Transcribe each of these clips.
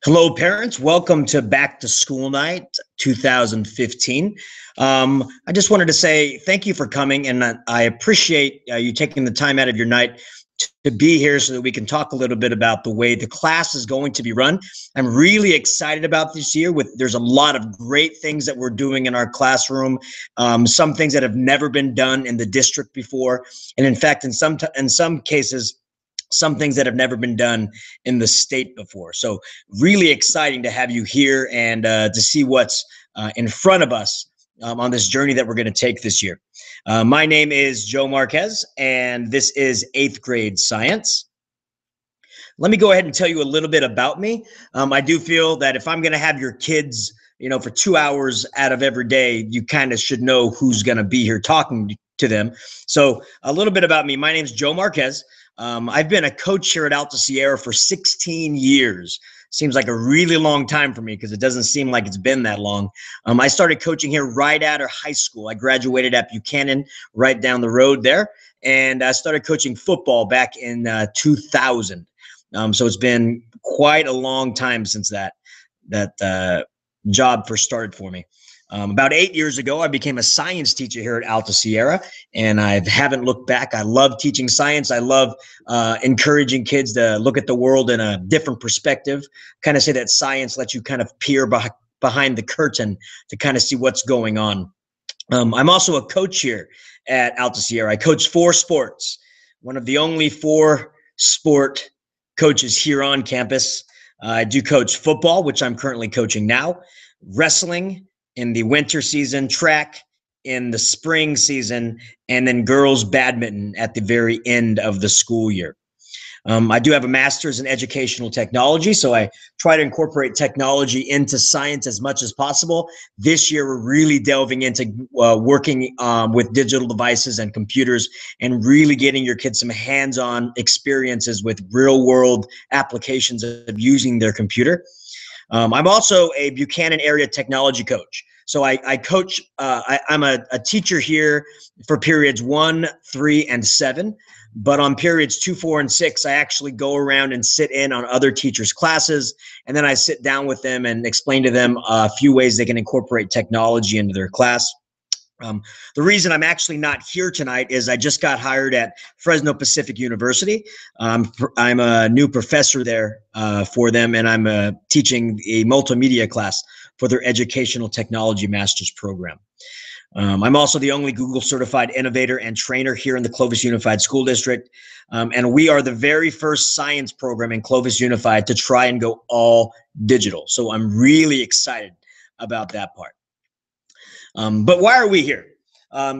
Hello, parents. Welcome to Back to School Night 2015. I just wanted to say thank you for coming, and I appreciate you taking the time out of your night to be here so that we can talk a little bit about the way the class is going to be run. I'm really excited about this year. There's a lot of great things that we're doing in our classroom, some things that have never been done in the district before, and in fact, in some cases, some things that have never been done in the state before. So really exciting to have you here and to see what's in front of us on this journey that we're going to take this year. My name is Joe Marquez, and this is 8th grade science. Let me go ahead and tell you a little bit about me. I do feel that if I'm going to have your kids, for 2 hours out of every day, you kind of should know who's going to be here talking to them. So a little bit about me. My name is Joe Marquez. I've been a coach here at Alta Sierra for 16 years. Seems like a really long time for me because it doesn't seem like it's been that long. I started coaching here right out of high school. I graduated at Buchanan right down the road there, and I started coaching football back in 2000. So it's been quite a long time since that job first started for me. About 8 years ago, I became a science teacher here at Alta Sierra, and I haven't looked back. I love teaching science. I love encouraging kids to look at the world in a different perspective. Kind of say that science lets you kind of peer behind the curtain to kind of see what's going on. I'm also a coach here at Alta Sierra. I coach 4 sports, one of the only 4 sport coaches here on campus. I do coach football, which I'm currently coaching now, wrestling in the winter season, track in the spring season, and then girls badminton at the very end of the school year. I do have a master's in educational technology, so I try to incorporate technology into science as much as possible. This year, we're really delving into working with digital devices and computers and really getting your kids some hands-on experiences with real-world applications of using their computer. I'm also a Buchanan area technology coach. So I coach, I'm a teacher here for periods 1, 3, and 7. But on periods 2, 4, and 6, I actually go around and sit in on other teachers' classes. And then I sit down with them and explain to them a few ways they can incorporate technology into their class. The reason I'm actually not here tonight is I just got hired at Fresno Pacific University. I'm a new professor there for them, and I'm teaching a multimedia class for their educational technology master's program. I'm also the only Google certified innovator and trainer here in the Clovis Unified School District. And we are the very first science program in Clovis Unified to try and go all digital. So I'm really excited about that part. But why are we here?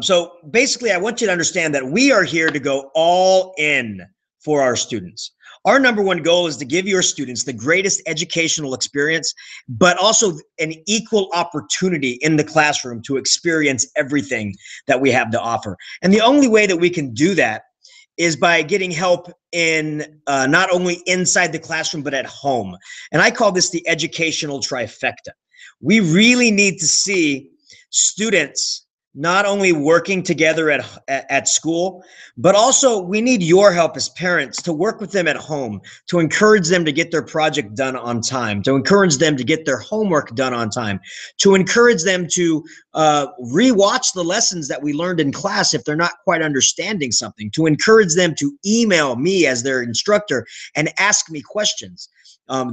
So basically, I want you to understand that we are here to go all in for our students. Our number one goal is to give your students the greatest educational experience, but also an equal opportunity in the classroom to experience everything that we have to offer. And the only way that we can do that is by getting help in not only inside the classroom, but at home. And I call this the educational trifecta. We really need to see students not only working together at school, but also we need your help as parents to work with them at home, to encourage them to get their project done on time, to encourage them to get their homework done on time, to encourage them to rewatch the lessons that we learned in class if they're not quite understanding something, to encourage them to email me as their instructor and ask me questions.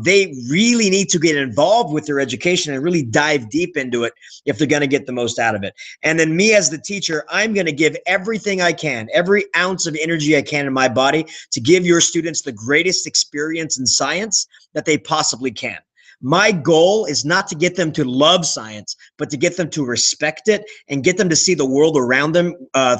They really need to get involved with their education and really dive deep into it if they're going to get the most out of it. And then me as the teacher, I'm going to give everything I can, every ounce of energy I can in my body to give your students the greatest experience in science that they possibly can. My goal is not to get them to love science, but to get them to respect it and get them to see the world around them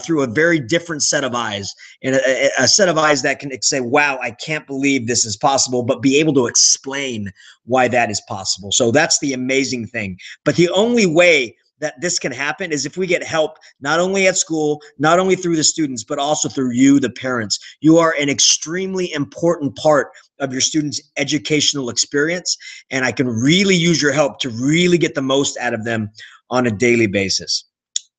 through a very different set of eyes, and a set of eyes that can say, wow, I can't believe this is possible, but be able to explain why that is possible. So that's the amazing thing. But the only way that this can happen is if we get help, not only at school, not only through the students, but also through you, the parents. You are an extremely important part of your students' educational experience, and I can really use your help to really get the most out of them on a daily basis.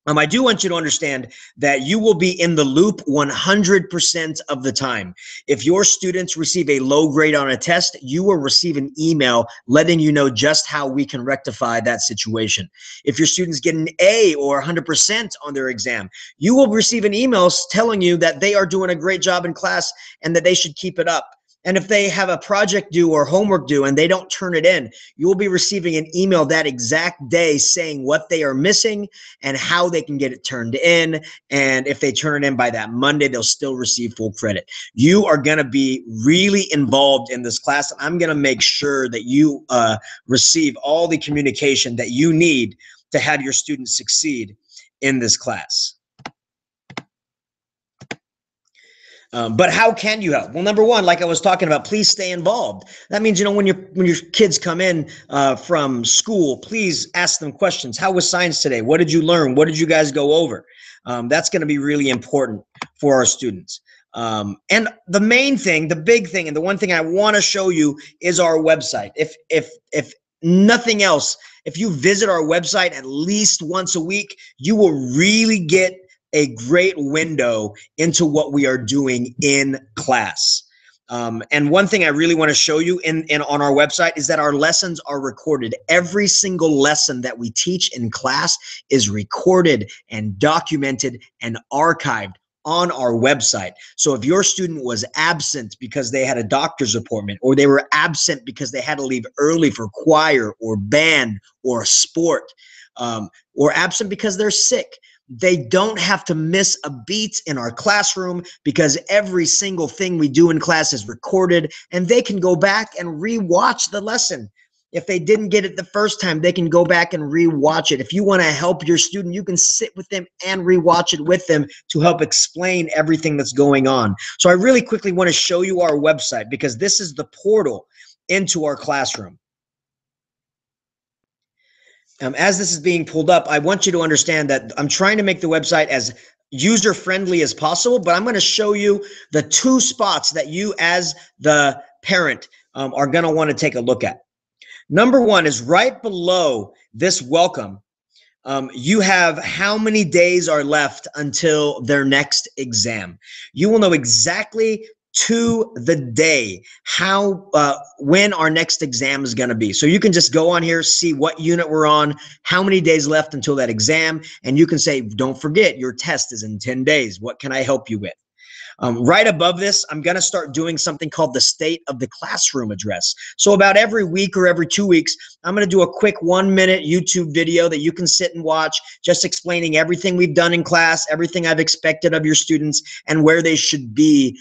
I do want you to understand that you will be in the loop 100% of the time. If your students receive a low grade on a test, you will receive an email letting you know just how we can rectify that situation. If your students get an A or 100% on their exam, you will receive an email telling you that they are doing a great job in class and that they should keep it up. And if they have a project due or homework due and they don't turn it in, you will be receiving an email that exact day saying what they are missing and how they can get it turned in. And if they turn it in by that Monday, they'll still receive full credit. You are going to be really involved in this class. I'm going to make sure that you receive all the communication that you need to have your students succeed in this class. But how can you help? Well, number one, like I was talking about, please stay involved. That means, when your kids come in from school, please ask them questions. How was science today? What did you learn? What did you guys go over? That's going to be really important for our students. And the main thing, the big thing, and the one thing I want to show you is our website. If nothing else, if you visit our website at least once a week, you will really get a great window into what we are doing in class. And one thing I really want to show you on our website is that our lessons are recorded. Every single lesson that we teach in class is recorded and documented and archived on our website. So if your student was absent because they had a doctor's appointment, or they were absent because they had to leave early for choir or band or a sport, or absent because they're sick, they don't have to miss a beat in our classroom, because every single thing we do in class is recorded, and they can go back and re-watch the lesson. If they didn't get it the first time, they can go back and re-watch it. If you want to help your student, you can sit with them and re-watch it with them to help explain everything that's going on. So I really quickly want to show you our website, because this is the portal into our classroom. As this is being pulled up, I want you to understand that I'm trying to make the website as user-friendly as possible, but I'm going to show you the two spots that you as the parent are going to want to take a look at. Number one is right below this welcome. You have how many days are left until their next exam. You will know exactly to the day when our next exam is going to be. So you can just go on here, see what unit we're on, how many days left until that exam, and you can say, don't forget, your test is in 10 days. What can I help you with? Right above this, I'm going to start doing something called the State of the Classroom address. So about every week or every 2 weeks, I'm going to do a quick 1-minute YouTube video that you can sit and watch, just explaining everything we've done in class, everything I've expected of your students, and where they should be,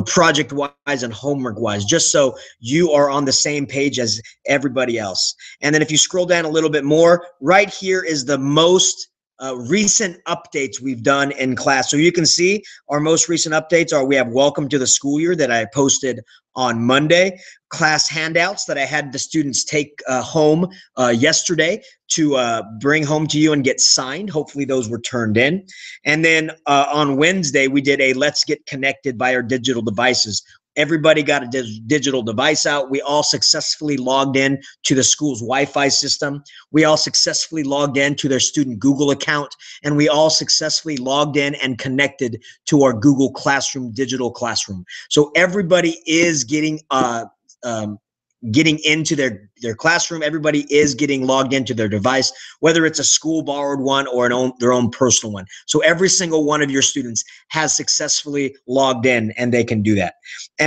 project-wise and homework-wise, just so you are on the same page as everybody else. And then if you scroll down a little bit more, right here is the most recent updates we've done in class. So you can see our most recent updates are, we have Welcome to the School Year that I posted on Monday, class handouts that I had the students take home yesterday to bring home to you and get signed. Hopefully those were turned in. And then on Wednesday, we did a Let's Get Connected by our digital devices. Everybody got a digital device out. We all successfully logged in to the school's Wi-Fi system. We all successfully logged in to their student Google account, and we all successfully logged in and connected to our Google Classroom digital classroom. So everybody is getting into their classroom. Everybody is getting logged into their device, whether it's a school borrowed one or their own personal one. So every single one of your students has successfully logged in, and they can do that.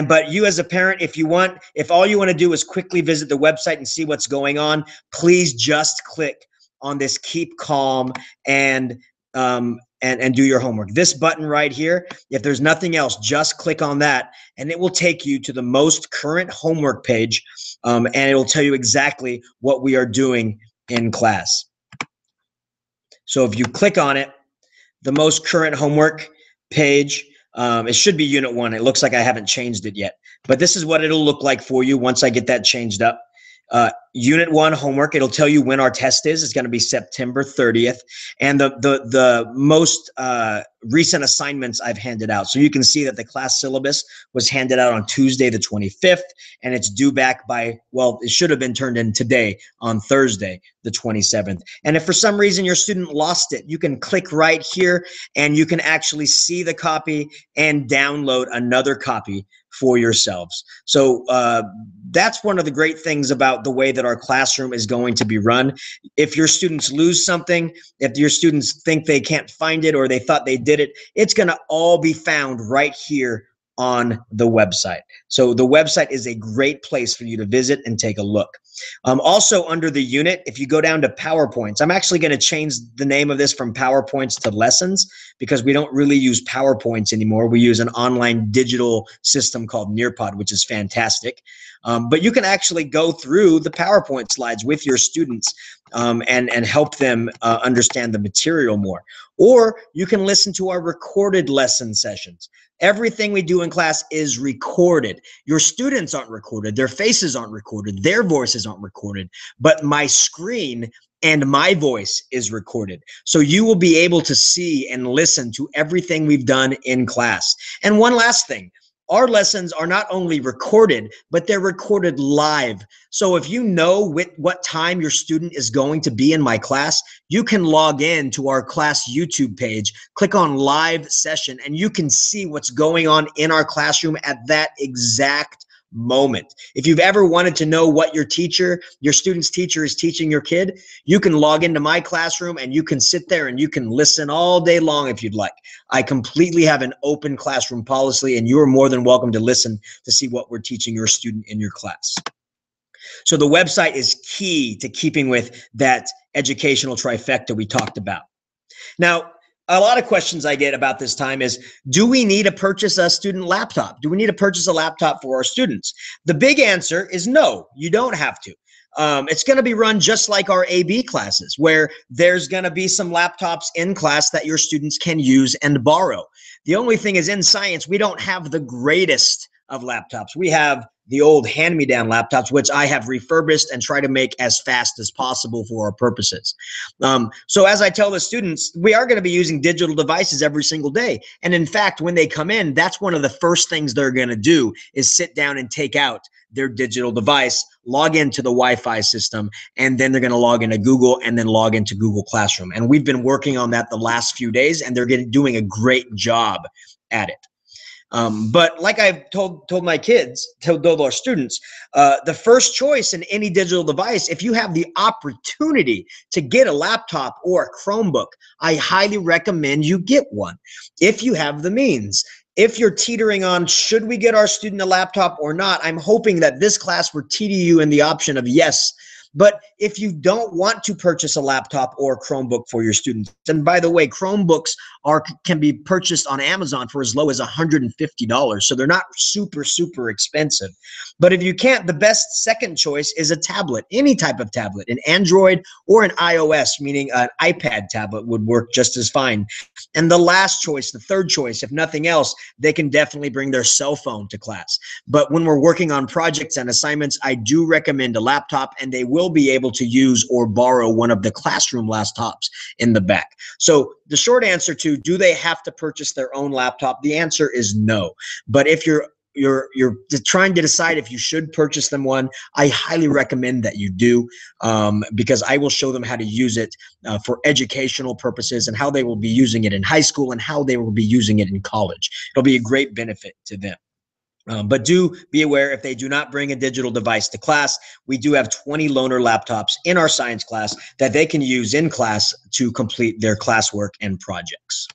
But you as a parent, if all you want to do is quickly visit the website and see what's going on, please just click on this Keep Calm and do your homework. This button right here, if there's nothing else, just click on that, and it will take you to the most current homework page, and it'll tell you exactly what we are doing in class. So if you click on it, the most current homework page, it should be Unit 1. It looks like I haven't changed it yet, but this is what it'll look like for you once I get that changed up. Unit 1 homework, it'll tell you when our test is. It's going to be September 30th. And the most recent assignments I've handed out. So you can see that the class syllabus was handed out on Tuesday the 25th, and it's due back by, well, it should have been turned in today on Thursday the 27th. And if for some reason your student lost it, you can click right here and you can actually see the copy and download another copy for yourselves. So that's one of the great things about the way that our classroom is going to be run. If your students lose something, if your students think they can't find it or they thought they did it, it's going to all be found right here on the website. So the website is a great place for you to visit and take a look. Also under the unit, if you go down to PowerPoints, I'm actually going to change the name of this from PowerPoints to Lessons because we don't really use PowerPoints anymore. We use an online digital system called Nearpod, which is fantastic. But you can actually go through the PowerPoint slides with your students and help them understand the material more. Or you can listen to our recorded lesson sessions. Everything we do in class is recorded. Your students aren't recorded. Their faces aren't recorded. Their voices aren't recorded. But my screen and my voice is recorded. So you will be able to see and listen to everything we've done in class. And one last thing. Our lessons are not only recorded, but they're recorded live. So if you know what time your student is going to be in my class, you can log in to our class YouTube page, click on live session, and you can see what's going on in our classroom at that exact moment. If you've ever wanted to know what your student's teacher is teaching your kid, you can log into my classroom and you can sit there and you can listen all day long if you'd like. I completely have an open classroom policy and you're more than welcome to listen to see what we're teaching your student in your class. So the website is key to keeping with that educational trifecta we talked about. Now, a lot of questions I get about this time is, do we need to purchase a student laptop? Do we need to purchase a laptop for our students? The big answer is no, you don't have to. It's going to be run just like our AB classes, where there's going to be some laptops in class that your students can use and borrow. The only thing is in science, we don't have the greatest of laptops. We have the old hand-me-down laptops, which I have refurbished and try to make as fast as possible for our purposes. So as I tell the students, we are going to be using digital devices every single day. And in fact, when they come in, that's one of the first things they're going to do is sit down and take out their digital device, log into the Wi-Fi system, and then they're going to log into Google and then log into Google Classroom. And we've been working on that the last few days, and they're doing a great job at it. But like I've told my kids, told our students, the first choice in any digital device, if you have the opportunity to get a laptop or a Chromebook, I highly recommend you get one if you have the means. If you're teetering on, should we get our student a laptop or not? I'm hoping that this class will teeter you in the option of yes. But if you don't want to purchase a laptop or a Chromebook for your students, and by the way, Chromebooks can be purchased on Amazon for as low as $150. So they're not super, super expensive. But if you can't, the best second choice is a tablet, any type of tablet, an Android or an iOS, meaning an iPad tablet would work just as fine. And the last choice, the third choice, if nothing else, they can definitely bring their cell phone to class. But when we're working on projects and assignments, I do recommend a laptop, and they will be able to use or borrow one of the classroom laptops in the back. So the short answer to, do they have to purchase their own laptop? The answer is no. But if you're trying to decide if you should purchase them one, I highly recommend that you do, because I will show them how to use it for educational purposes and how they will be using it in high school and how they will be using it in college. It'll be a great benefit to them. But do be aware, if they do not bring a digital device to class, we do have 20 loaner laptops in our science class that they can use in class to complete their classwork and projects.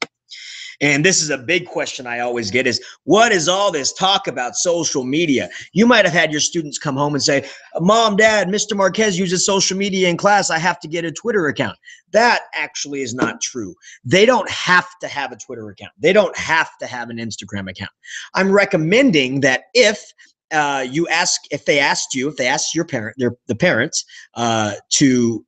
And this is a big question I always get is, what is all this talk about social media? You might have had your students come home and say, Mom, Dad, Mr. Marquez uses social media in class. I have to get a Twitter account. That actually is not true. They don't have to have a Twitter account. They don't have to have an Instagram account. I'm recommending that if they asked your parent, the parents, to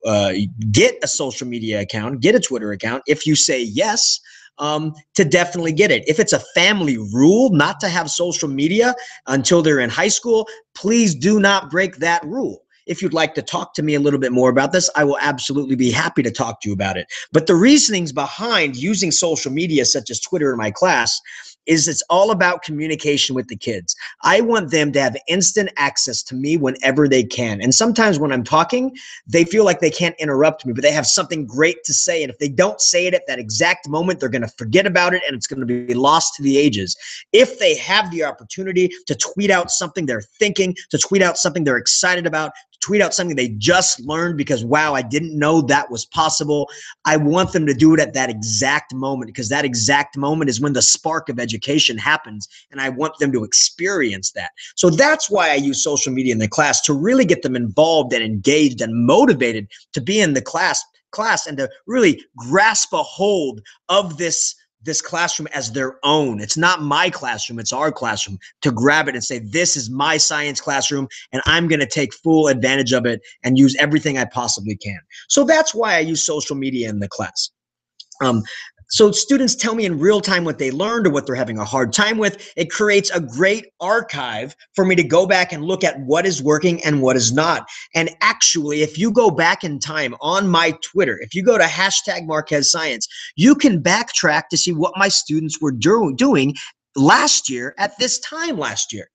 get a social media account, get a Twitter account, if you say yes, to definitely get it. If it's a family rule not to have social media until they're in high school, please do not break that rule. if you'd like to talk to me a little bit more about this, I will absolutely be happy to talk to you about it. But the reasonings behind using social media such as Twitter in my class is it's all about communication with the kids. I want them to have instant access to me whenever they can. And sometimes when I'm talking, they feel like they can't interrupt me, but they have something great to say. And if they don't say it at that exact moment, they're going to forget about it and it's going to be lost to the ages. If they have the opportunity to tweet out something they're thinking, to tweet out something they're excited about, to tweet out something they just learned because, wow, I didn't know that was possible, I want them to do it at that exact moment, because that exact moment is when the spark of education happens, and I want them to experience that. So that's why I use social media in the class, to really get them involved and engaged and motivated to be in the class and to really grasp a hold of this classroom as their own. It's not my classroom, it's our classroom. To grab it and say, this is my science classroom and I'm going to take full advantage of it and use everything I possibly can. So that's why I use social media in the class. So students tell me in real time what they learned or what they're having a hard time with. It creates a great archive for me to go back and look at what is working and what is not. And actually, if you go back in time on my Twitter, if you go to #MarquezScience, you can backtrack to see what my students were doing last year at this time last year.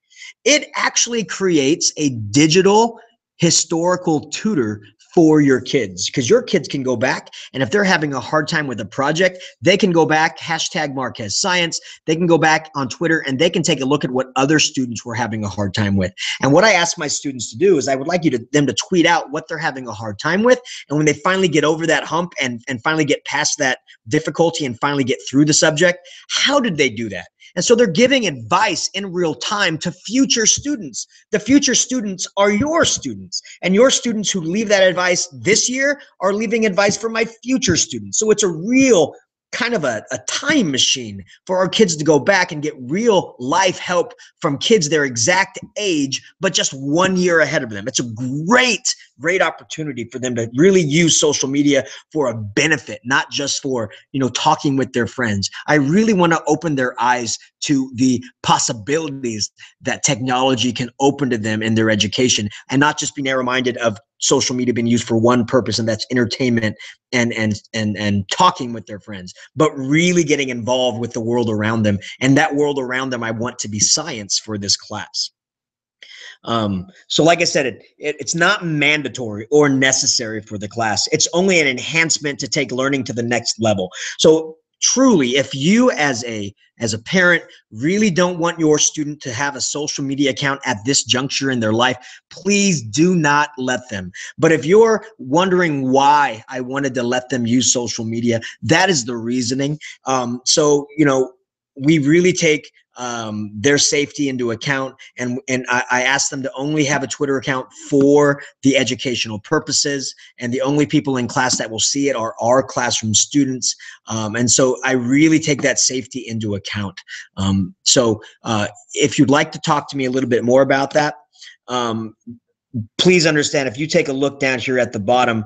It actually creates a digital historical tutor for your kids, because your kids can go back, and if they're having a hard time with a project, they can go back, #MarquezScience, they can go back on Twitter and they can take a look at what other students were having a hard time with. And what I ask my students to do is I would like them to tweet out what they're having a hard time with, and when they finally get over that hump and finally get past that difficulty and finally get through the subject, how did they do that? And so they're giving advice in real time to future students. The future students are your students, and your students who leave that advice this year are leaving advice for my future students. So it's a real kind of a time machine for our kids to go back and get real life help from kids their exact age, but just 1 year ahead of them. It's a great opportunity for them to really use social media for a benefit, not just for, talking with their friends. I really want to open their eyes to the possibilities that technology can open to them in their education, and not just be narrow-minded of social media being used for one purpose, and that's entertainment and talking with their friends, but really getting involved with the world around them. And that world around them, I want to be science for this class. So like I said, it's not mandatory or necessary for the class. It's only an enhancement to take learning to the next level. So truly, if you as a parent really don't want your student to have a social media account at this juncture in their life, please do not let them. But if you're wondering why I wanted to let them use social media, that is the reasoning. So, we really take their safety into account, and I ask them to only have a Twitter account for the educational purposes, and the only people in class that will see it are our classroom students, and so I really take that safety into account. So if you'd like to talk to me a little bit more about that, please understand, if you take a look down here at the bottom,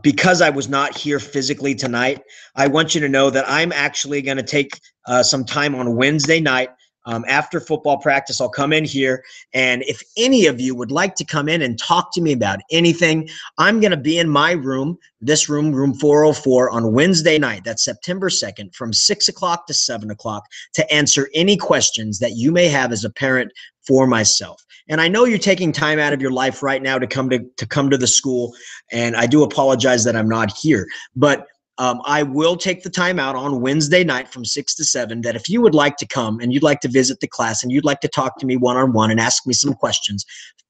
because I was not here physically tonight, I want you to know that I'm actually going to take some time on Wednesday night. After football practice, I'll come in here, and if any of you would like to come in and talk to me about anything, I'm going to be in my room, this room, room 404, on Wednesday night. That's September 2nd, from 6 o'clock to 7 o'clock, to answer any questions that you may have as a parent for myself. And I know you're taking time out of your life right now to come to the school, and I do apologize that I'm not here, but I will take the time out on Wednesday night from 6 to 7, that if you would like to come and you'd like to visit the class and you'd like to talk to me one-on-one and ask me some questions,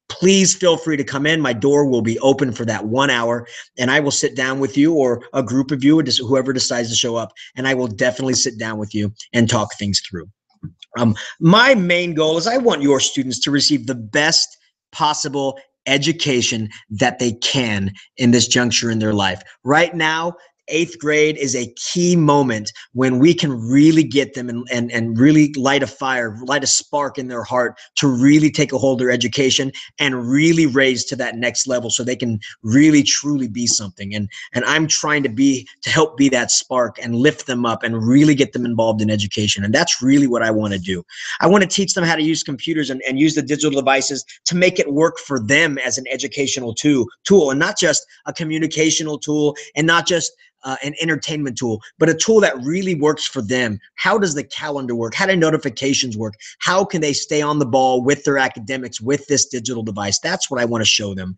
please feel free to come in. My door will be open for that 1 hour, and I will sit down with you, or a group of you, or just whoever decides to show up, and I will definitely sit down with you and talk things through. My main goal is I want your students to receive the best possible education that they can in this juncture in their life. Right now, 8th grade is a key moment when we can really get them and really light a fire, light a spark in their heart to really take a hold of their education and really raise to that next level so they can really truly be something. And I'm trying to help be that spark and lift them up and really get them involved in education. And that's really what I want to do. I want to teach them how to use computers and use the digital devices to make it work for them as an educational tool and not just a communicational tool and not just an entertainment tool, but a tool that really works for them. How does the calendar work? How do notifications work? How can they stay on the ball with their academics with this digital device? That's what I want to show them.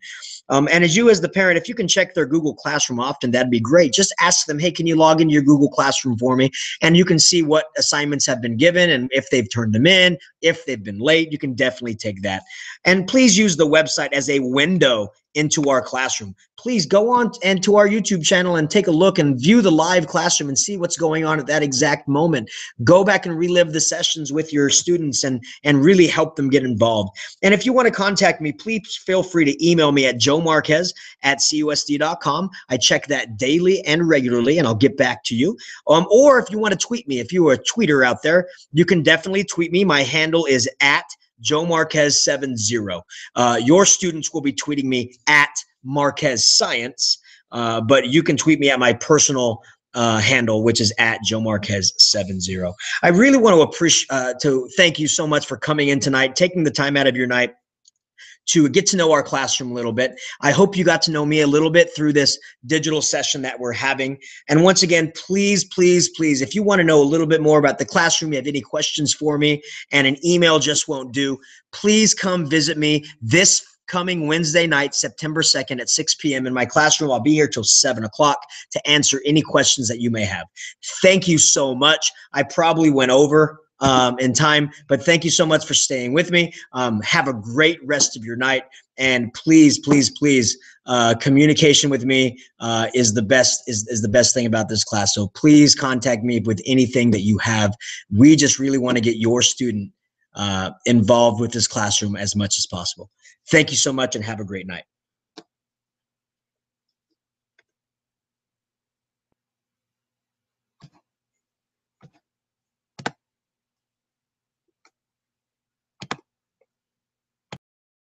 And as the parent, if you can check their Google Classroom often, that'd be great. Just ask them, hey, can you log into your Google Classroom for me? And you can see what assignments have been given and if they've turned them in, if they've been late, you can definitely take that. And please use the website as a window into our classroom. Please go on and to our YouTube channel and take a look and view the live classroom and see what's going on at that exact moment. Go back and relive the sessions with your students and really help them get involved. And if you want to contact me, please feel free to email me at joemarquez@cusd.com. I check that daily and regularly, and I'll get back to you. Or if you want to tweet me, if you're a tweeter out there, you can definitely tweet me. My handle is at Joe Marquez 70. Your students will be tweeting me at Marquez Science, but you can tweet me at my personal handle, which is at Joe Marquez 70. I really want to thank you so much for coming in tonight, taking the time out of your night to get to know our classroom a little bit. I hope you got to know me a little bit through this digital session that we're having. And once again, please, please, please, if you want to know a little bit more about the classroom, you have any questions for me, and an email just won't do, please come visit me this coming Wednesday night, September 2nd at 6 p.m. in my classroom. I'll be here till 7 o'clock to answer any questions that you may have. Thank you so much. I probably went over in time, but thank you so much for staying with me. Have a great rest of your night, and please, please, please, communication with me is the best thing about this class. So please contact me with anything that you have. We just really want to get your student involved with this classroom as much as possible. Thank you so much, and have a great night.